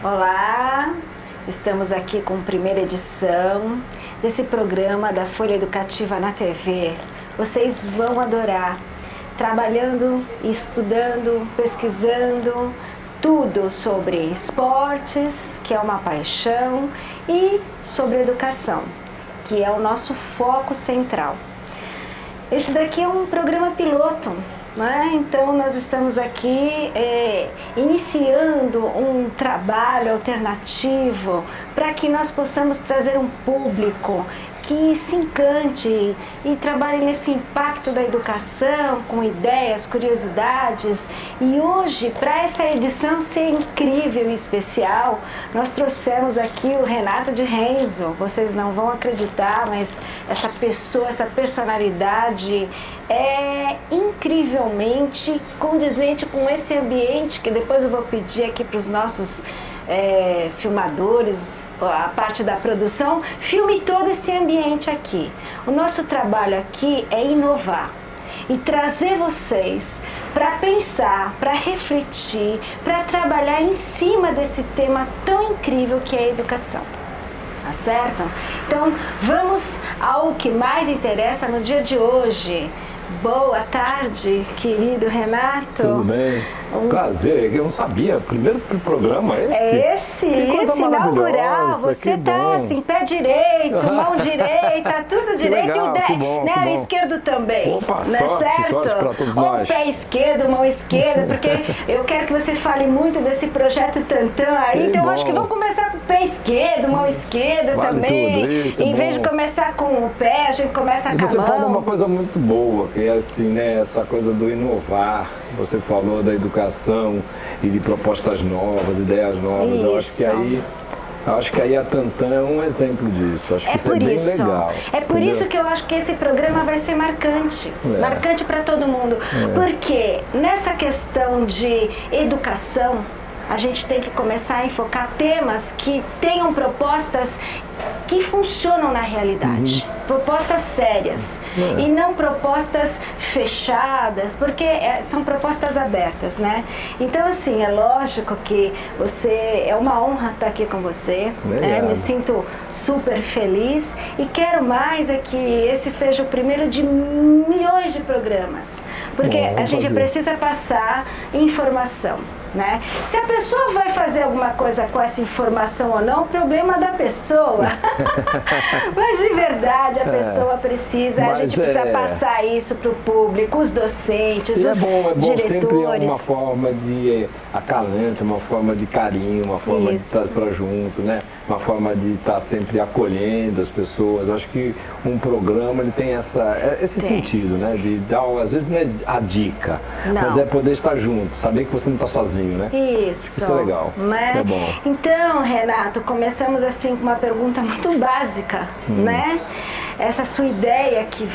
Olá, estamos aqui com a primeira edição desse programa da Folha Educativa na TV. Vocês vão adorar, trabalhando, estudando, pesquisando tudo sobre esportes, que é uma paixão, e sobre educação, que é o nosso foco central. Esse daqui é um programa piloto, né? Então nós estamos aqui iniciando um trabalho alternativo para que nós possamos trazer um público que se encante e trabalhe nesse impacto da educação, com ideias, curiosidades. E hoje, para essa edição ser incrível e especial, nós trouxemos aqui o Renato de Renzo. Vocês não vão acreditar, mas essa pessoa, essa personalidade é incrivelmente condizente com esse ambiente, que depois eu vou pedir aqui para os nossos filmadores, a parte da produção, filme todo esse ambiente aqui. O nosso trabalho aqui é inovar e trazer vocês para pensar, para refletir, para trabalhar em cima desse tema tão incrível que é a educação. Tá certo? Então, vamos ao que mais interessa no dia de hoje. Boa tarde, querido Renato. Tudo bem? Prazer, eu não sabia. Primeiro programa esse? Esse inaugural. Você tá assim, pé direito, mão direita, tudo direito. Legal, e o o esquerdo também. Opa, não é certo? Sorte pra todos Ou nós. pé esquerdo, mão esquerda, porque eu quero que você fale muito desse projeto Tantan aí. Então, eu acho que vamos começar com o pé esquerdo, mão esquerda Vale também. tudo, isso Em é vez bom. de começar com o pé, a gente começa com a Você falou mão. uma coisa muito boa, que é assim, né? Essa coisa do inovar. Você falou da educação e de propostas novas, ideias novas. Eu acho que aí a Tantan é um exemplo disso. Acho que isso é bem legal. É por isso que eu acho que esse programa vai ser marcante. Marcante para todo mundo. Porque nessa questão de educação, a gente tem que começar a enfocar temas que tenham propostas que funcionam na realidade. Propostas sérias. E não propostas fechadas, porque são propostas abertas, né? Então, assim, é lógico que é uma honra estar aqui com você. Me sinto super feliz e quero mais que esse seja o primeiro de milhões de programas. Porque a gente precisa passar informação. Né? Se a pessoa vai fazer alguma coisa com essa informação ou não, o problema é da pessoa. Mas de verdade a pessoa precisa, a gente precisa passar isso para o público, os docentes, os diretores. Sempre é uma forma de acalento, uma forma de carinho, uma forma de estar para junto, né? Uma forma de estar sempre acolhendo as pessoas. Acho que um programa ele tem esse sentido, né? De dar, às vezes não é a dica, mas é poder estar junto, saber que você não está sozinho. Né? Isso é legal, né? É bom. Então, Renato, começamos assim com uma pergunta muito básica, né? Essa sua ideia que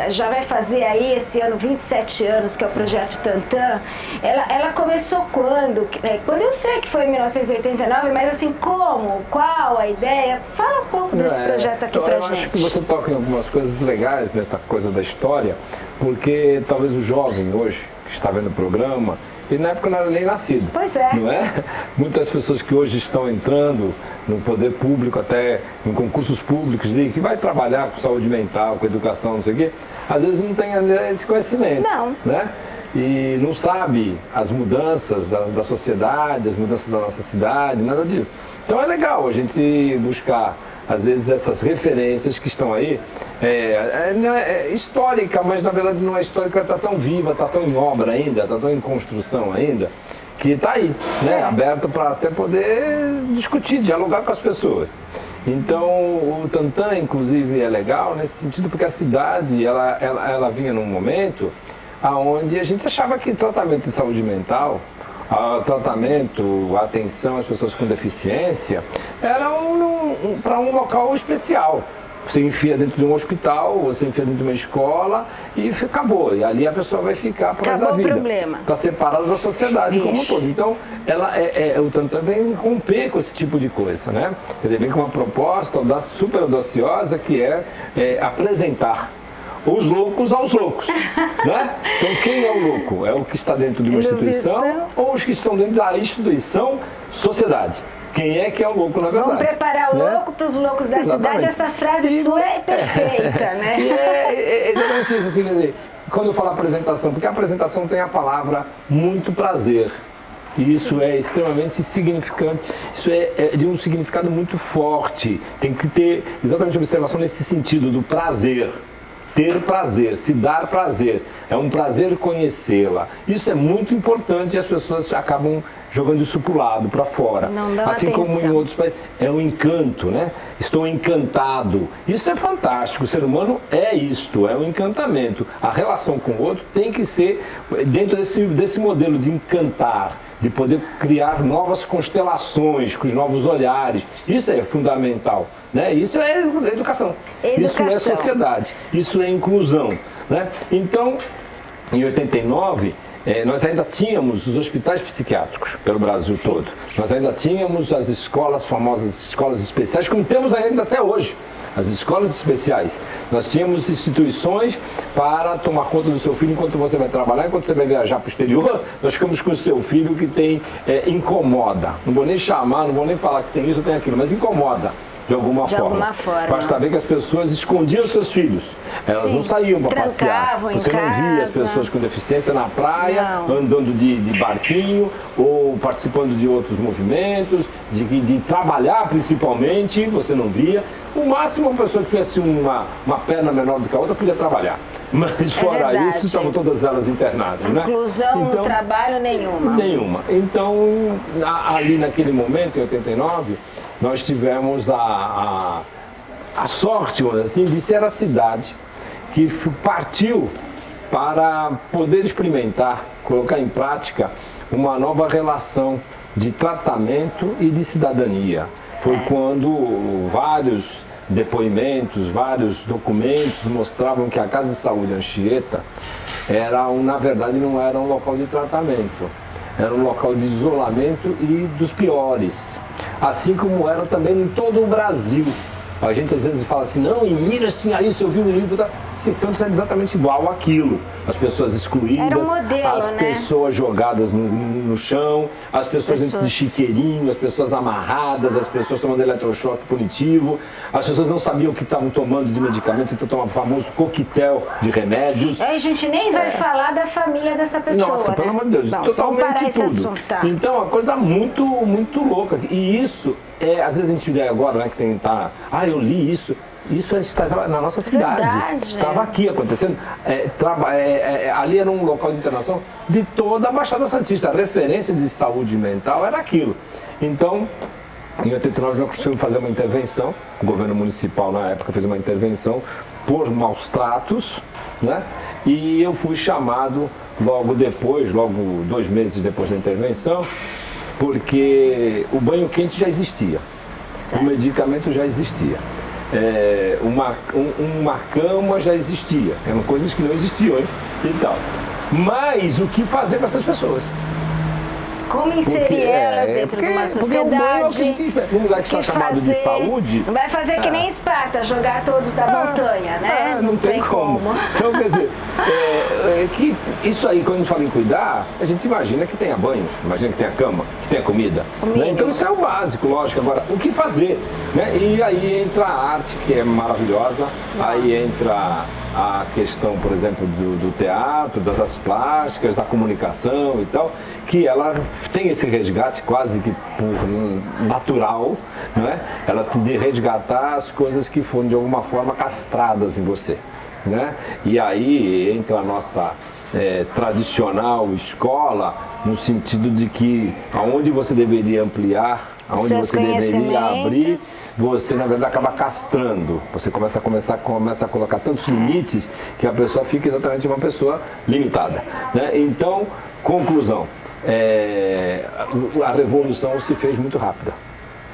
já vai fazer aí esse ano 27 anos, que é o Projeto Tantan, ela começou quando? Quando eu sei que foi em 1989, mas assim, como? Qual a ideia? Fala um pouco desse projeto aqui pra gente. Eu acho que você toca em algumas coisas legais nessa coisa da história, porque talvez o jovem hoje, que está vendo o programa, e na época não era nem nascido. Pois é. Não é? Muitas pessoas que hoje estão entrando no poder público, até em concursos públicos, que vai trabalhar com saúde mental, com educação, não sei o quê, às vezes não tem esse conhecimento. Não. Né? E não sabe as mudanças da sociedade, as mudanças da nossa cidade, nada disso. Então é legal a gente buscar, às vezes, essas referências que estão aí, é histórica, mas na verdade não é histórica, está tão viva, está tão em obra ainda, está tão em construção ainda, que está aí, né? Aberta para até poder discutir, dialogar com as pessoas. Então o Tantan, inclusive, é legal nesse sentido, porque a cidade, ela vinha num momento onde a gente achava que tratamento de saúde mental, tratamento, atenção às pessoas com deficiência, era para um local especial. Você enfia dentro de um hospital, você enfia dentro de uma escola e acabou. E ali a pessoa vai ficar por resto da vida. Acabou o problema. Está separada da sociedade como um todo. Então, o Tantan vem romper com esse tipo de coisa, né? Quer dizer, vem com uma proposta super audaciosa que é apresentar os loucos aos loucos, né? Então, quem é o louco? É o que está dentro de uma instituição ou os que estão dentro da instituição sociedade? quem é que é o louco, na verdade. Vamos preparar o né? louco para os loucos da Exatamente. cidade. Essa frase sua é perfeita, né? E é exatamente isso, assim, quer dizer, quando eu falo apresentação, porque a apresentação tem a palavra muito prazer. E isso é extremamente significante, isso é de um significado muito forte. Tem que ter exatamente observação nesse sentido do prazer. Ter prazer, se dar prazer. É um prazer conhecê-la. Isso é muito importante e as pessoas acabam jogando isso para o lado, para fora. Não dão assim atenção. como em outros países. É um encanto, né? Estou encantado. Isso é fantástico. O ser humano é isto, é um encantamento. A relação com o outro tem que ser dentro desse modelo de encantar, de poder criar novas constelações, com os novos olhares. Isso é fundamental, né? Isso é educação. Isso é sociedade. Isso é inclusão, né? Então, em 89, nós ainda tínhamos os hospitais psiquiátricos pelo Brasil todo. Nós ainda tínhamos as escolas, famosas escolas especiais, como temos ainda até hoje. As escolas especiais. Nós tínhamos instituições para tomar conta do seu filho enquanto você vai trabalhar, enquanto você vai viajar para o exterior. Nós ficamos com o seu filho que tem, incomoda. Não vou nem chamar, não vou nem falar que tem isso ou tem aquilo, mas incomoda. De alguma forma. Basta ver que as pessoas escondiam seus filhos. Elas não saíam para passear. Você não via as pessoas com deficiência na praia, andando de barquinho, ou participando de outros movimentos, de trabalhar principalmente, você não via. O máximo, uma pessoa que tivesse uma perna menor do que a outra podia trabalhar. Mas fora isso, estavam todas elas internadas. Inclusão no trabalho, nenhuma. Nenhuma. Então, ali naquele momento, em 89, nós tivemos a sorte, assim, de ser a cidade que partiu para poder experimentar, colocar em prática uma nova relação de tratamento e de cidadania. Foi quando vários depoimentos, vários documentos mostravam que a Casa de Saúde Anchieta na verdade, não era um local de tratamento, era um local de isolamento e dos piores. Assim como era também em todo o Brasil. A gente às vezes fala assim, não, em Minas tinha isso, eu vi no livro, tá? Santos é exatamente igual àquilo. As pessoas excluídas, era um modelo, as pessoas jogadas no chão, as pessoas de chiqueirinho, as pessoas amarradas, as pessoas tomando eletrochoque punitivo, as pessoas não sabiam o que estavam tomando de medicamento, então tomavam o famoso coquetel de remédios. A gente nem vai falar da família dessa pessoa. Nossa, né? pelo amor de Deus, Bom, totalmente tudo. esse assunto, tá. Então, uma coisa muito, muito louca. E isso, às vezes a gente vê agora, né, que tem, eu li isso. Isso estava na nossa cidade. Verdade, estava aqui acontecendo. Ali era um local de internação de toda a Baixada Santista. A referência de saúde mental era aquilo. Então, em 89 nós conseguimos fazer uma intervenção. O governo municipal, na época, fez uma intervenção por maus tratos, né? E eu fui chamado logo 2 meses depois da intervenção, porque o banho quente já existia. O medicamento já existia. Uma cama já existia, eram coisas que não existiam, hein? E tal. Mas o que fazer com essas pessoas? Como inserir elas dentro de uma sociedade? Um lugar que está chamado de saúde. Não vai fazer que nem Esparta, jogar todos da montanha, né? Não tem como. Então, quer dizer, que isso aí, quando a gente fala em cuidar, a gente imagina que tenha banho, imagina que tenha cama, que tenha comida. Né? Então isso é o básico, lógico. Agora, o que fazer? Né? E aí entra a arte, que é maravilhosa, aí entra a questão, por exemplo, do teatro, das artes plásticas, da comunicação e tal, que ela tem esse resgate quase que por natural, não é? Ela tem de resgatar as coisas que foram de alguma forma castradas em você, né? E aí entra a nossa tradicional escola, no sentido de que aonde você deveria ampliar, aonde você deveria abrir, você na verdade acaba castrando. Você começa a colocar tantos limites que a pessoa fica exatamente uma pessoa limitada, né? Então, conclusão, a revolução se fez muito rápida.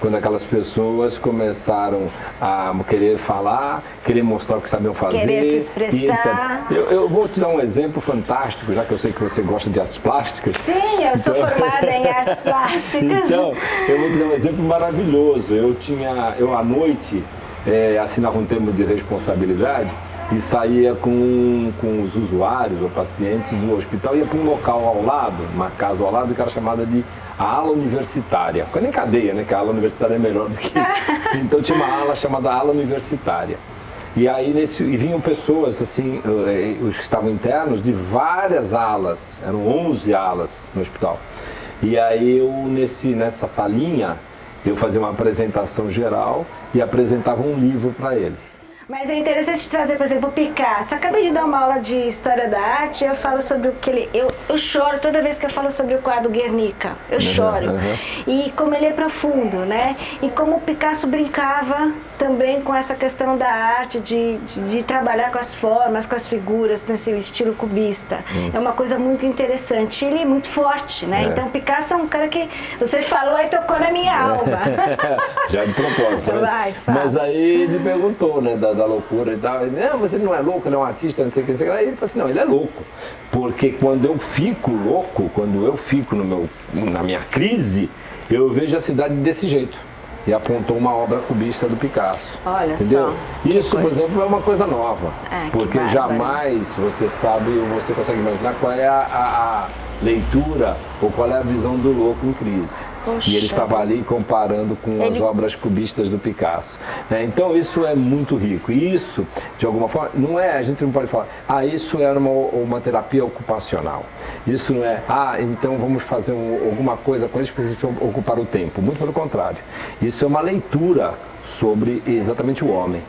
Quando aquelas pessoas começaram a querer falar, querer mostrar o que sabiam fazer. Querer se expressar. Eu vou te dar um exemplo fantástico, já que eu sei que você gosta de artes plásticas. Sim, eu sou formada em artes plásticas. Então, eu vou te dar um exemplo maravilhoso. Eu à noite, assinava um termo de responsabilidade e saía com os usuários ou pacientes do hospital, ia para um local ao lado, uma casa ao lado, que era chamada de a ala universitária. Ficou nem cadeia, né? Que a ala universitária é melhor do que... Então tinha uma ala chamada ala universitária. E aí e vinham pessoas, assim, os que estavam internos, de várias alas, eram 11 alas no hospital. E aí eu, nessa salinha, eu fazia uma apresentação geral e apresentava um livro para eles. Mas é interessante trazer, por exemplo, o Picasso. Eu acabei de dar uma aula de História da Arte e eu falo sobre o que ele... Eu choro toda vez que eu falo sobre o quadro Guernica. Eu choro. E como ele é profundo, né? E como o Picasso brincava também com essa questão da arte, de trabalhar com as formas, com as figuras, nesse estilo cubista. É uma coisa muito interessante. Ele é muito forte, né? Então o Picasso é um cara que você falou e tocou na minha alma. Já de propósito, né? Vai, mas aí ele perguntou, né, da loucura e tal. Ele, não, mas ele não é louco, ele é um artista, não sei o que, não sei o que. Aí ele falou assim, não, ele é louco. Porque quando eu fico louco, quando eu fico na minha crise, eu vejo a cidade desse jeito. E apontou uma obra cubista do Picasso. Olha entendeu? só. Isso, por exemplo, é uma coisa nova. Porque bárbaro. Jamais você sabe, ou você consegue imaginar qual é a leitura ou qual é a visão do louco em crise. Poxa. E ele estava ali comparando com as obras cubistas do Picasso. Então isso é muito rico. E isso, de alguma forma, não é, a gente não pode falar, isso era uma terapia ocupacional. Isso não é, então vamos fazer alguma coisa com isso para ocupar o tempo. Muito pelo contrário. Isso é uma leitura sobre exatamente o homem.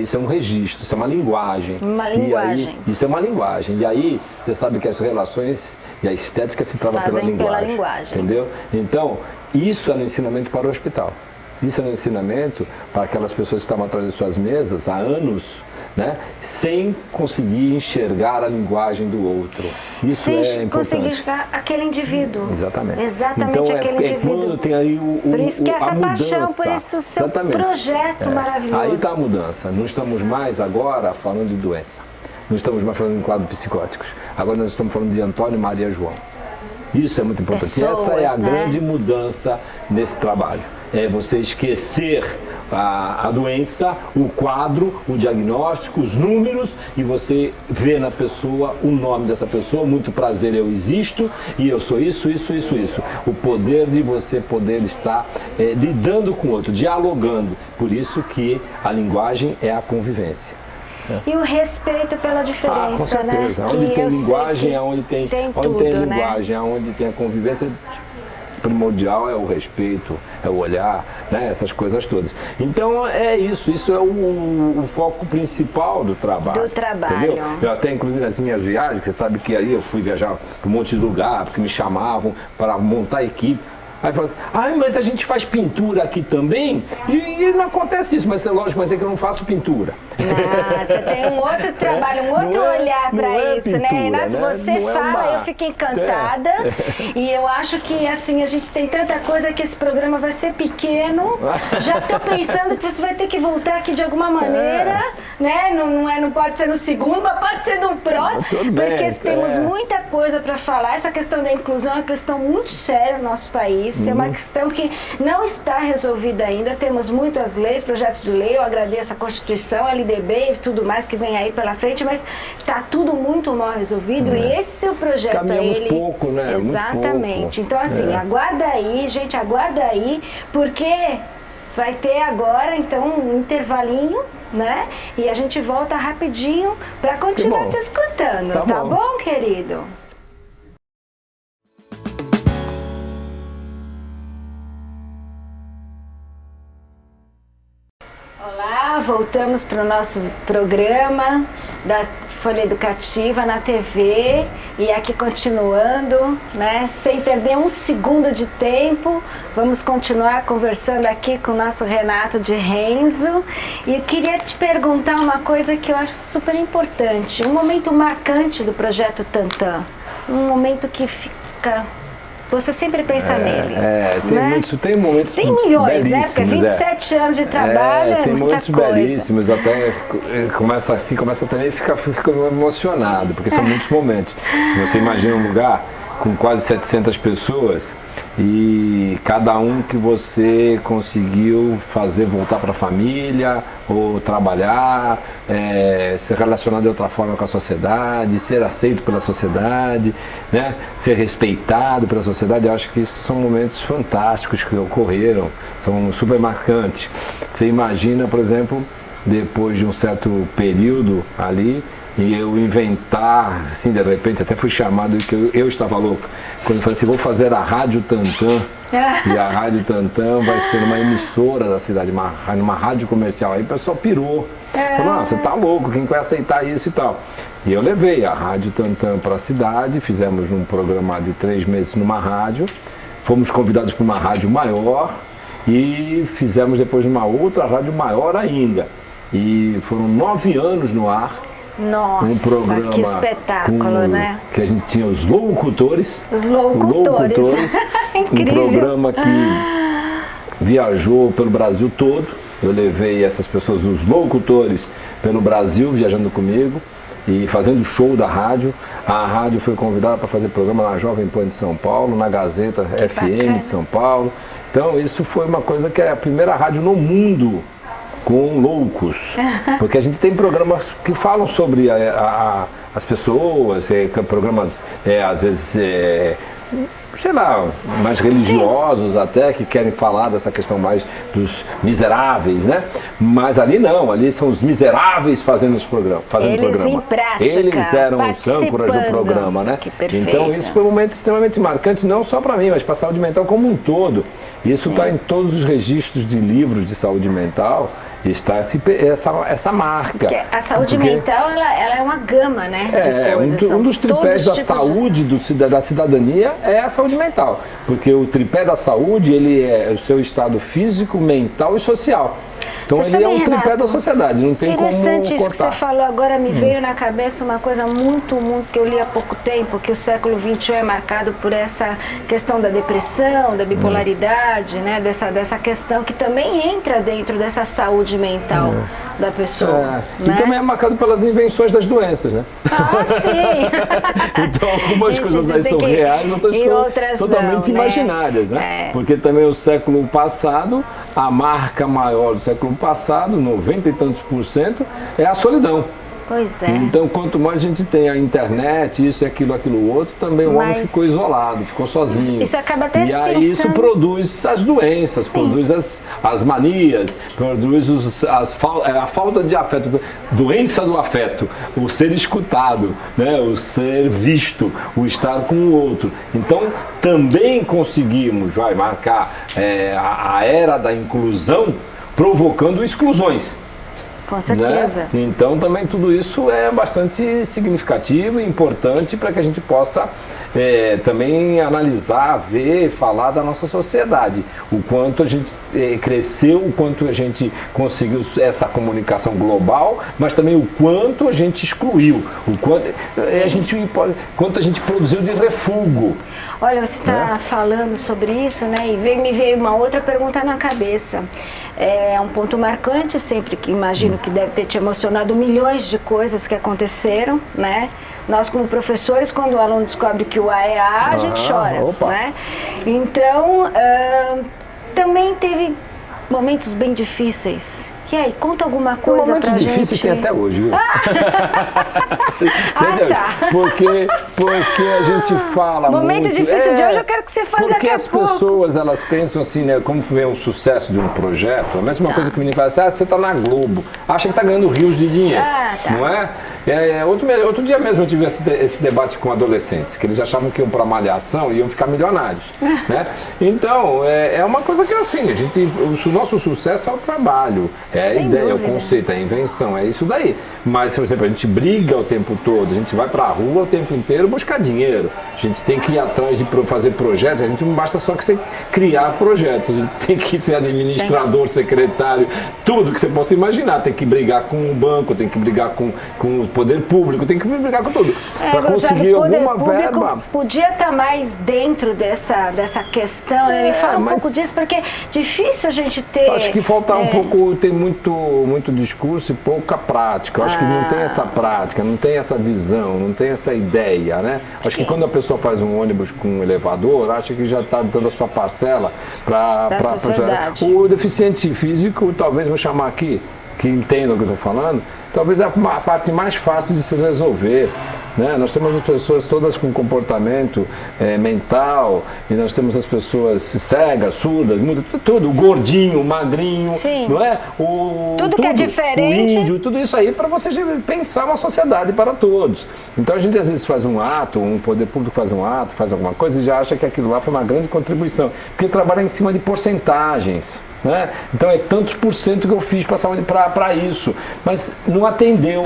Isso é um registro, isso é uma linguagem. Uma linguagem. Isso é uma linguagem. E aí, você sabe que as relações e a estética se trava pela linguagem. Entendeu? Então, isso é no ensinamento para o hospital. Isso é no ensinamento para aquelas pessoas que estavam atrás de suas mesas há anos, né, sem conseguir enxergar a linguagem do outro. Isso é importante. Sem conseguir enxergar aquele indivíduo. Exatamente. Exatamente então, aquele indivíduo. Quando tem aí por isso que essa paixão, mudança. por isso o seu projeto maravilhoso. Aí está a mudança. Não estamos mais agora falando de doença. Não estamos mais falando de quadros psicóticos. Agora nós estamos falando de Antônio, Maria e João. Isso é muito importante. Pessoas, essa é a né? grande mudança nesse trabalho. É você esquecer a doença, o quadro, o diagnóstico, os números, e você vê na pessoa o nome dessa pessoa. Muito prazer, eu existo e eu sou isso. O poder de você poder estar lidando com o outro, dialogando. Por isso que a linguagem é a convivência. E o respeito pela diferença, com certeza. né? Onde tem linguagem, onde tem linguagem, onde tem a convivência, primordial é o respeito, é o olhar, né? Essas coisas todas. Então é isso é o foco principal do trabalho. Entendeu? Eu até, inclusive, nas minhas viagens, você sabe que aí eu fui viajar para um monte de lugar, porque me chamavam para montar a equipe. Aí fala assim, mas a gente faz pintura aqui também? E não acontece isso, mas é lógico, mas é que eu não faço pintura. Você tem um outro trabalho, um outro olhar para isso, pintura, né, Renato? Né? Você fala, eu fico encantada. E eu acho que, assim, a gente tem tanta coisa que esse programa vai ser pequeno. Já estou pensando que você vai ter que voltar aqui de alguma maneira, né? Não pode ser no segundo, mas pode ser no próximo. Porque temos muita coisa para falar. Essa questão da inclusão é uma questão muito séria no nosso país. É uma questão que não está resolvida ainda. Temos muitas leis, projetos de lei. Eu agradeço a Constituição, a LDB e tudo mais que vem aí pela frente, mas está tudo muito mal resolvido. E esse seu projeto, caminhamos pouco, né? Exatamente. Então, assim, aguarda aí, gente, aguarda aí, porque vai ter agora, então, um intervalinho, né? E a gente volta rapidinho para continuar te escutando. Tá bom, querido? Olá, voltamos para o nosso programa da Folha Educativa na TV e aqui continuando, né, sem perder um segundo de tempo, vamos continuar conversando aqui com o nosso Renato de Renzo. E eu queria te perguntar uma coisa que eu acho super importante, um momento marcante do projeto Tantan, um momento que fica... Você sempre pensa nele. Tem momentos tem milhões, né? Porque 27 anos de trabalho é muita coisa. Tem momentos belíssimos, até começa também a ficar emocionado, porque são muitos momentos. Você imagina um lugar com quase 700 pessoas e cada um que você conseguiu fazer voltar para a família ou trabalhar, se relacionar de outra forma com a sociedade, ser aceito pela sociedade, né? Ser respeitado pela sociedade. Eu acho que esses são momentos fantásticos que ocorreram, são super marcantes. Você imagina, por exemplo, depois de um certo período ali, e eu inventar, assim, de repente, até fui chamado, que eu estava louco, quando eu falei assim, vou fazer a Rádio Tantã, e a Rádio Tantã vai ser uma emissora da cidade, uma rádio comercial. Aí o pessoal pirou, falou, você tá louco, quem vai aceitar isso e tal? E eu levei a Rádio Tantã para a cidade, fizemos um programa de 3 meses numa rádio, fomos convidados para uma rádio maior e fizemos depois uma outra rádio maior ainda. E foram 9 anos no ar. Nossa, um programa que espetáculo, né? Que a gente tinha os locutores. Os locutores. Incrível. Um programa que viajou pelo Brasil todo. Eu levei essas pessoas, os locutores, pelo Brasil, viajando comigo e fazendo show da rádio. A rádio foi convidada para fazer programa na Jovem Pan de São Paulo, na Gazeta Que FM bacana. de São Paulo. Então isso foi uma coisa que é a primeira rádio no mundo com loucos, porque a gente tem programas que falam sobre as pessoas, programas às vezes, sei lá, mais religiosos até, que querem falar dessa questão mais dos miseráveis, né? Mas ali não, ali são os miseráveis fazendo os programas. Eles em prática, eles eram os âncoras do programa, né? Que perfeito. Então isso foi um momento extremamente marcante, não só para mim, mas para a saúde mental como um todo. Isso está em todos os registros de livros de saúde mental. Está essa marca. Porque a saúde mental ela é uma gama, né, de coisas. Um dos tripés da saúde da cidadania é a saúde mental. Porque o tripé da saúde, ele é o seu estado físico, mental e social. Então Você ele sabe, é um tripé Renato, da sociedade, não tem como cortar. Interessante isso que você falou agora, me veio na cabeça uma coisa muito que eu li há pouco tempo, que o século XXI é marcado por essa questão da depressão, da bipolaridade, né, dessa questão que também entra dentro dessa saúde mental da pessoa. Né? E também é marcado pelas invenções das doenças, né? Ah, sim! Então algumas coisas aí são reais, outras são totalmente imaginárias, né? Porque também o século passado, a marca maior do século passado, 90 e tantos %, é a solidão. Pois é. Então, quanto mais a gente tem a internet, isso e aquilo outro, também o homem ficou isolado, ficou sozinho. Isso acaba até E aí isso produz as doenças, produz as manias, produz a falta de afeto, doença do afeto, o ser escutado, né? O ser visto, o estar com o outro. Então, também conseguimos marcar a era da inclusão, provocando exclusões. Com certeza. Né? Então também tudo isso é bastante significativo e importante para que a gente possa também analisar, ver, falar da nossa sociedade. O quanto a gente cresceu, o quanto a gente conseguiu essa comunicação global, mas também o quanto a gente excluiu, o quanto a gente produziu de refúgio. Olha, você está falando sobre isso, né? E me veio uma outra pergunta na cabeça. É um ponto marcante sempre, que imagino que deve ter te emocionado, milhões de coisas que aconteceram, né? Nós, como professores, quando o aluno descobre que o A é A, a gente chora, né? Então, também teve momentos bem difíceis. E aí, conta alguma coisa pra gente. Momentos difíceis tem até hoje, viu? Tá. Porque a gente fala Momento muito, difícil de hoje, eu quero que você fale daqui a pouco. Porque as pessoas, elas pensam assim, né? Como vê um sucesso de um projeto, a mesma coisa que o menino fala assim, você tá na Globo, acha que tá ganhando rios de dinheiro, não é? Outro dia mesmo eu tive esse debate com adolescentes, que eles achavam que iam para malhação e iam ficar milionários, né? Então, é uma coisa que é assim, o nosso sucesso é o trabalho, é a ideia, é o conceito, é a invenção, é isso daí. Mas, por exemplo, a gente briga o tempo todo, a gente vai para a rua o tempo inteiro buscar dinheiro, a gente tem que ir atrás de fazer projetos, a gente não basta só que você criar projetos, a gente tem que ser administrador, secretário, tudo que você possa imaginar, tem que brigar com o banco, tem que brigar com o poder público, tem que brigar com tudo. Para conseguir alguma verba. Podia estar mais dentro dessa questão, né? Me fala um pouco disso, porque é difícil a gente ter... Acho que falta um pouco, tem muito discurso e pouca prática. Eu acho que não tem essa prática, não tem essa visão, não tem essa ideia, né? Acho que quando a pessoa faz um ônibus com um elevador, acha que já está dando a sua parcela para a sociedade. O deficiente físico, talvez, vou chamar aqui, que entenda o que eu estou falando, talvez é a parte mais fácil de se resolver. Né? Nós temos as pessoas todas com comportamento mental, e nós temos as pessoas cegas, surdas, tudo, o gordinho, o magrinho, Sim. não é? Tudo que é diferente. O índio, tudo isso aí para você pensar uma sociedade para todos. Então a gente às vezes faz um ato, um poder público faz um ato, faz alguma coisa e já acha que aquilo lá foi uma grande contribuição, porque trabalha em cima de porcentagens. Né? Então é tantos por cento que eu fiz para isso, mas não atendeu.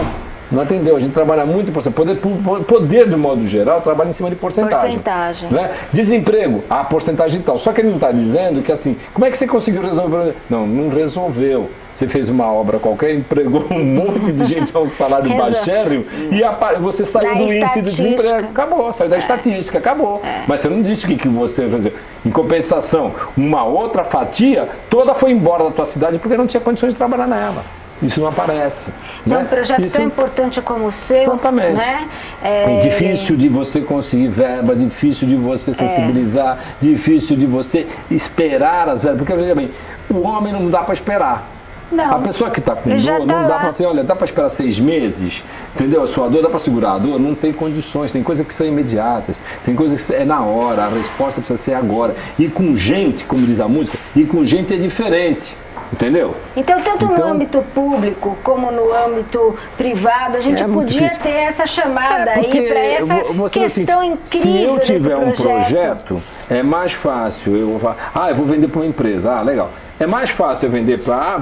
Não atendeu, a gente trabalha muito em porcentagem. Poder, de modo geral, trabalha em cima de porcentagem. Né? Desemprego, a porcentagem tal. Só que ele não está dizendo que assim, como é que você conseguiu resolver o problema? Não resolveu. Você fez uma obra qualquer, empregou um monte de gente a um salário baixérrimo e você saiu do índice do desemprego. Acabou, saiu da estatística, acabou. Mas você não disse o que você fez. Em compensação, uma outra fatia toda foi embora da tua cidade porque não tinha condições de trabalhar nela. Isso não aparece. Então, né? um projeto tão importante como o seu, exatamente. Né? É difícil de você conseguir verba, difícil de você sensibilizar, difícil de você esperar as verbas. Porque, veja bem, o homem não dá para esperar. Não. A pessoa que está com dor, não dá para assim, olha, dá para esperar 6 meses, entendeu? A sua dor dá para segurar a dor, não tem condições, tem coisas que são imediatas, tem coisas que é na hora, a resposta precisa ser agora. E com gente, como diz a música, e com gente é diferente. Entendeu? Então, tanto no âmbito público como no âmbito privado, a gente podia ter essa chamada aí para essa questão incrível. Se eu tiver um projeto, é mais fácil eu falar, eu vou vender para uma empresa, legal. É mais fácil eu vender para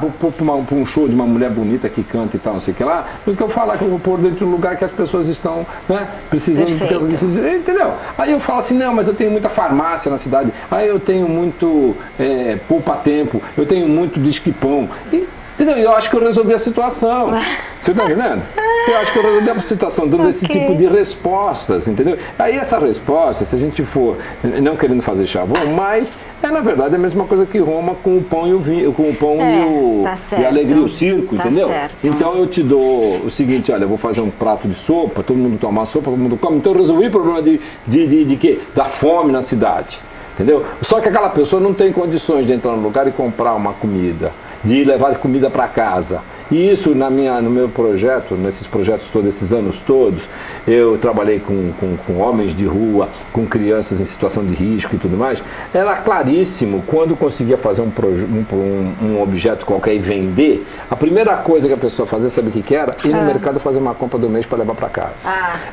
um show de uma mulher bonita que canta e tal, não sei o que lá, do que eu falar que eu vou pôr dentro de um lugar que as pessoas estão, né, precisando, entendeu? Aí eu falo assim, não, mas eu tenho muita farmácia na cidade, aí eu tenho muito poupa-tempo, eu tenho muito disque-pão. Entendeu? Eu acho que eu resolvi a situação. Você está entendendo? Eu acho que eu resolvi a situação dando esse tipo de respostas, entendeu? Aí essa resposta, se a gente for, não querendo fazer chavão, mas na verdade a mesma coisa que Roma com o pão e o vinho, com o pão e a alegria, o circo, entendeu? Certo. Então eu te dou o seguinte, olha, eu vou fazer um prato de sopa, todo mundo toma sopa, todo mundo come, então eu resolvi o problema de quê? Da fome na cidade, entendeu? Só que aquela pessoa não tem condições de entrar no lugar e comprar uma comida, de levar comida para casa. E isso no meu projeto, nesses projetos todos, esses anos todos, eu trabalhei com homens de rua, com crianças em situação de risco e tudo mais. Era claríssimo, quando conseguia fazer um objeto qualquer e vender, a primeira coisa que a pessoa fazia, sabe o que era? Ir no mercado fazer uma compra do mês para levar para casa.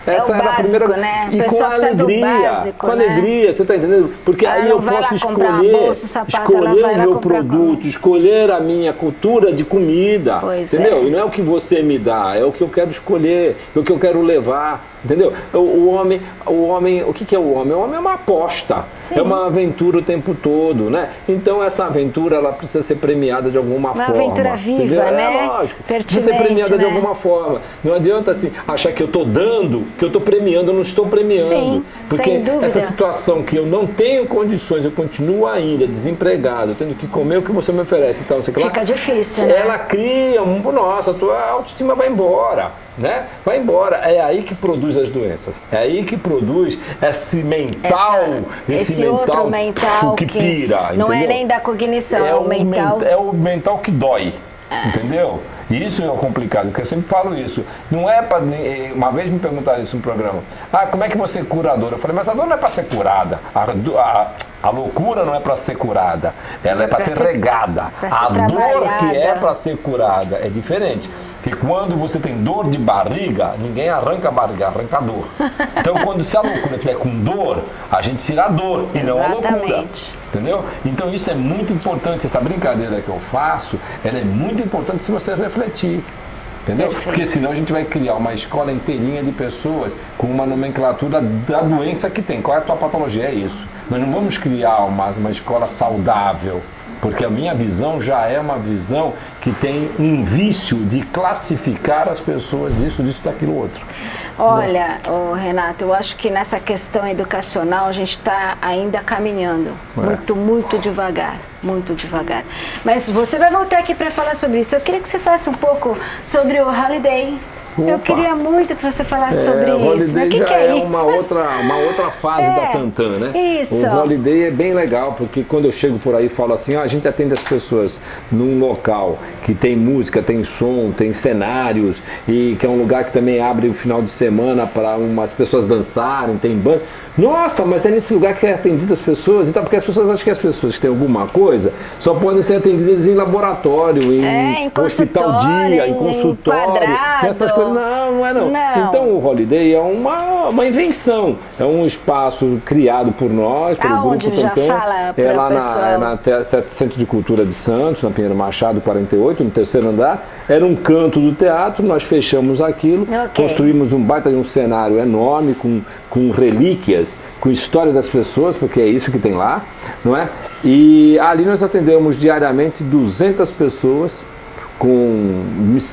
Essa era básico, a primeira... né? E com alegria, com alegria, você está entendendo? Porque aí eu posso escolher o meu produto, escolher a minha cultura de comida. Entendeu? E não é o que você me dá, é o que eu quero escolher, é o que eu quero levar. Entendeu? O homem, o que é o homem? O homem é uma aposta, é uma aventura o tempo todo, né? Então essa aventura, ela precisa ser premiada de alguma forma. Uma aventura viva, entendeu? Né? Lógico, precisa ser premiada de alguma forma. Não adianta assim, achar que eu estou dando, que eu estou premiando, eu não estou premiando. Sim, porque sem dúvida. Essa situação que eu não tenho condições, eu continuo ainda desempregado, tendo que comer o que você me oferece e tal, não sei o que lá. Fica difícil, né? Ela cria nossa, a tua autoestima vai embora. Né? Vai embora, é aí que produz as doenças, é aí que produz esse mental, esse outro mental que pira, não entendeu? É nem da cognição, é o mental. É o mental que dói, entendeu? E isso é o complicado, porque eu sempre falo isso. Não é para. Uma vez me perguntaram isso no programa. Como é que você cura a dor? Eu falei, mas a dor não é para ser curada. A loucura não é para ser curada, ela é para ser regada. A dor que é para ser curada é diferente. Porque quando você tem dor de barriga, ninguém arranca a barriga, arranca a dor. Então, se a loucura estiver com dor, a gente tira a dor e não a loucura. Entendeu? Então, isso é muito importante. Essa brincadeira que eu faço, ela é muito importante se você refletir. Entendeu? Perfeito. Porque senão a gente vai criar uma escola inteirinha de pessoas com uma nomenclatura da doença que tem. Qual é a tua patologia? É isso. Nós não vamos criar uma escola saudável. Porque a minha visão já é uma visão que tem um vício de classificar as pessoas disso, daquilo, outro. Olha, Renato, eu acho que nessa questão educacional a gente está ainda caminhando muito devagar, muito devagar. Mas você vai voltar aqui para falar sobre isso. Eu queria que você falasse um pouco sobre o Holiday. Eu queria muito que você falasse sobre isso. O que já é isso? uma outra fase da Tantan, né? Isso. O Holiday é bem legal, porque quando eu chego por aí e falo assim, a gente atende as pessoas num local que tem música, tem som, tem cenários, e que é um lugar que também abre o final de semana para umas pessoas dançarem, tem banda. Nossa, mas é nesse lugar que é atendido as pessoas, então, porque as pessoas acham que as pessoas que têm alguma coisa só podem ser atendidas em laboratório, em hospital dia, em consultório, nessas coisas. Não é não. Então o Holiday é uma invenção, é um espaço criado por nós, pelo Aonde Grupo Tantan. Fala É lá na Centro de Cultura de Santos, na Pinheiro Machado 48, no terceiro andar. Era um canto do teatro, nós fechamos aquilo, construímos um baita de um cenário enorme com relíquias, com história das pessoas, porque é isso que tem lá, não é? E ali nós atendemos diariamente 200 pessoas, com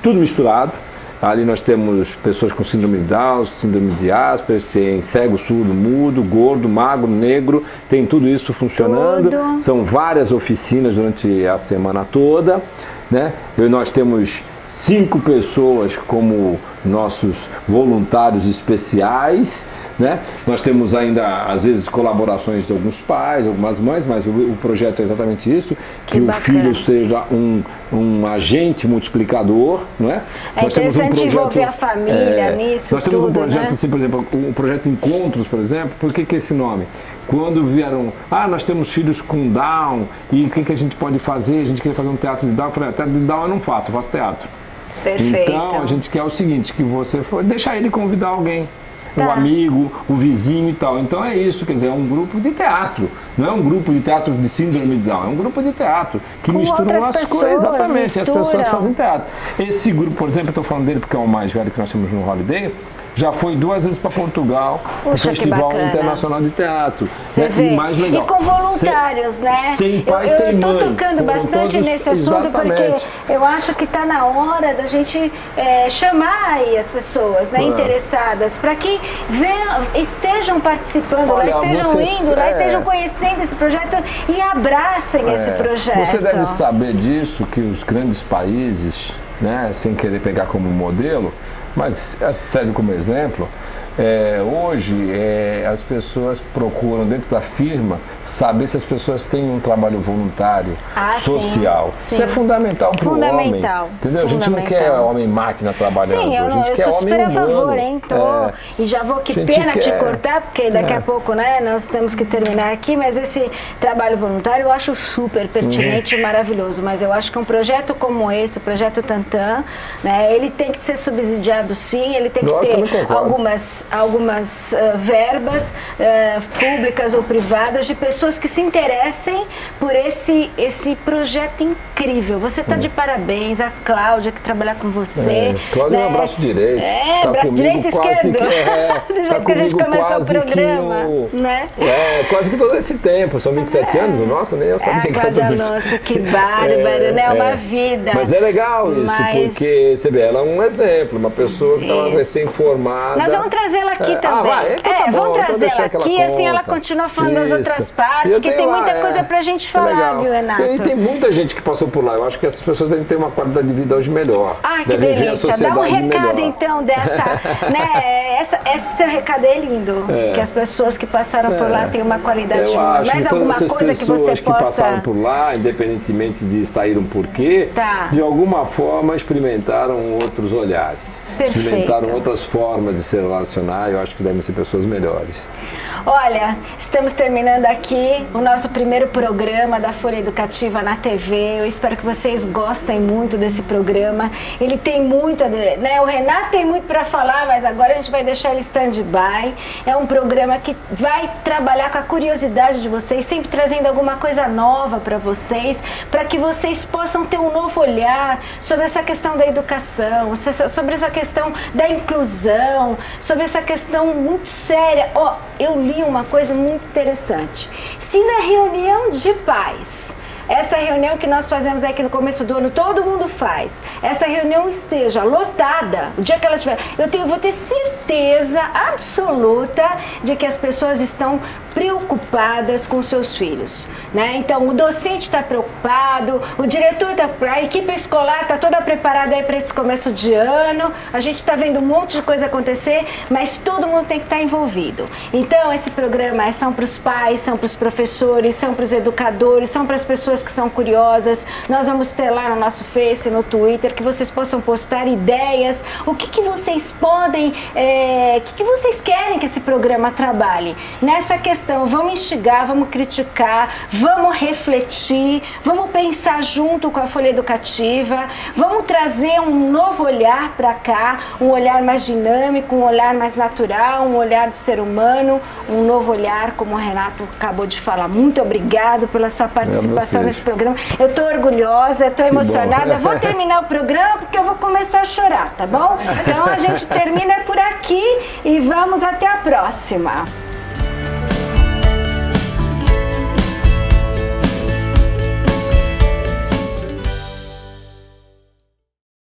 tudo misturado. Ali nós temos pessoas com síndrome de Down, síndrome de Asperger, cego, surdo, mudo, gordo, magro, negro, tem tudo isso funcionando. São várias oficinas durante a semana toda, né? Nós temos 5 pessoas como nossos voluntários especiais, né? Nós temos ainda, às vezes, colaborações de alguns pais, algumas mães, mas o projeto é exatamente isso, que o filho seja um agente multiplicador, não é? É interessante envolver a família nisso. Nós temos um projeto, assim, por exemplo, o projeto Encontros, por exemplo. Por que esse nome? Quando vieram, nós temos filhos com Down, e o que a gente pode fazer? A gente queria fazer um teatro de Down. Eu falei, teatro de Down eu não faço, eu faço teatro. Perfeito. Então a gente quer o seguinte, que você deixar ele convidar alguém. O amigo, o vizinho e tal. Então é isso, quer dizer, é um grupo de teatro. Não é um grupo de teatro de síndrome de Down, é um grupo de teatro que mistura as coisas. Exatamente, as pessoas fazem teatro. Esse grupo, por exemplo, eu estou falando dele porque é o mais velho que nós temos no Holiday, já foi 2 vezes para Portugal, no Festival Internacional de Teatro. Você vê? E mais legal, e com voluntários, né? Sem pai, sem mãe. Eu estou tocando bastante nesse assunto porque eu acho que está na hora da gente chamar aí as pessoas, né, interessadas, para que estejam participando, lá estejam indo, lá estejam conhecendo esse projeto e abracem esse projeto. Você deve saber disso, que os grandes países, né, sem querer pegar como modelo, mas serve como exemplo, hoje as pessoas procuram dentro da firma saber se as pessoas têm um trabalho voluntário, social. Sim. Isso é fundamental para o homem. Entendeu? A gente não quer homem-máquina trabalhando. Sim, eu sou super a favor, hein? E já vou, que pena te cortar, porque daqui a pouco, né, nós temos que terminar aqui, mas esse trabalho voluntário eu acho super pertinente e maravilhoso. Mas eu acho que um projeto como esse, o Projeto Tantan, né, ele tem que ser subsidiado sim, ele tem que ter algumas verbas públicas ou privadas de pessoas que se interessem por esse projeto incrível. Você está de parabéns, a Cláudia que trabalha com você. Cláudia é um abraço direito. Tá braço direito e esquerdo. Do jeito que a gente começou o programa, né? Quase que todo esse tempo, são 27 anos, nossa, nem eu sabia que Cláudia, nossa, que bárbaro, né? Uma vida. Mas é legal isso, porque você vê, ela é um exemplo, uma pessoa que estava recém-formada. Nós vamos trazê-la aqui também. Vamos trazê-la aqui, assim ela continua falando das outras partes, porque tem muita coisa pra gente falar, viu, Renato? E tem muita gente que passou por lá. Eu acho que essas pessoas devem ter uma qualidade de vida hoje melhor. Que delícia. Dá um recado então dessa, né? Esse seu recado é lindo. Que as pessoas que passaram por lá têm uma qualidade de vida. Mais alguma coisa que você que passaram por lá, independentemente de saíram por quê, de alguma forma experimentaram outros olhares. Experimentaram outras formas de se relacionar. Eu acho que devem ser pessoas melhores. Olha, estamos terminando aqui o nosso primeiro programa da Folha Educativa na TV. Eu espero que vocês gostem muito desse programa. Ele tem muito, né? O Renato tem muito para falar, mas agora a gente vai deixar ele stand-by. É um programa que vai trabalhar com a curiosidade de vocês, sempre trazendo alguma coisa nova para vocês, para que vocês possam ter um novo olhar sobre essa questão da educação, sobre essa questão da inclusão, sobre essa questão muito séria. Eu li uma coisa muito interessante. Se na reunião de pais essa reunião que nós fazemos aqui no começo do ano, todo mundo faz, essa reunião esteja lotada, o dia que ela tiver, vou ter certeza absoluta de que as pessoas estão preocupadas com seus filhos, né? Então, o docente está preocupado, o diretor a equipe escolar está toda preparada aí para esse começo de ano, a gente está vendo um monte de coisa acontecer, mas todo mundo tem que estar envolvido. Então, esse programa são para os pais, são para os professores, são para os educadores, são para as pessoas que são curiosas. Nós vamos ter lá no nosso Face, no Twitter, que vocês possam postar ideias, o que vocês podem, o que vocês querem que esse programa trabalhe. Nessa questão, vamos instigar, vamos criticar, vamos refletir, vamos pensar junto com a Folha Educativa, vamos trazer um novo olhar para cá, um olhar mais dinâmico, um olhar mais natural, um olhar do ser humano, um novo olhar, como o Renato acabou de falar. Muito obrigado pela sua participação nesse programa. Eu estou orgulhosa, eu estou emocionada. Vou terminar o programa porque eu vou começar a chorar, tá bom? Então a gente termina por aqui e vamos até a próxima.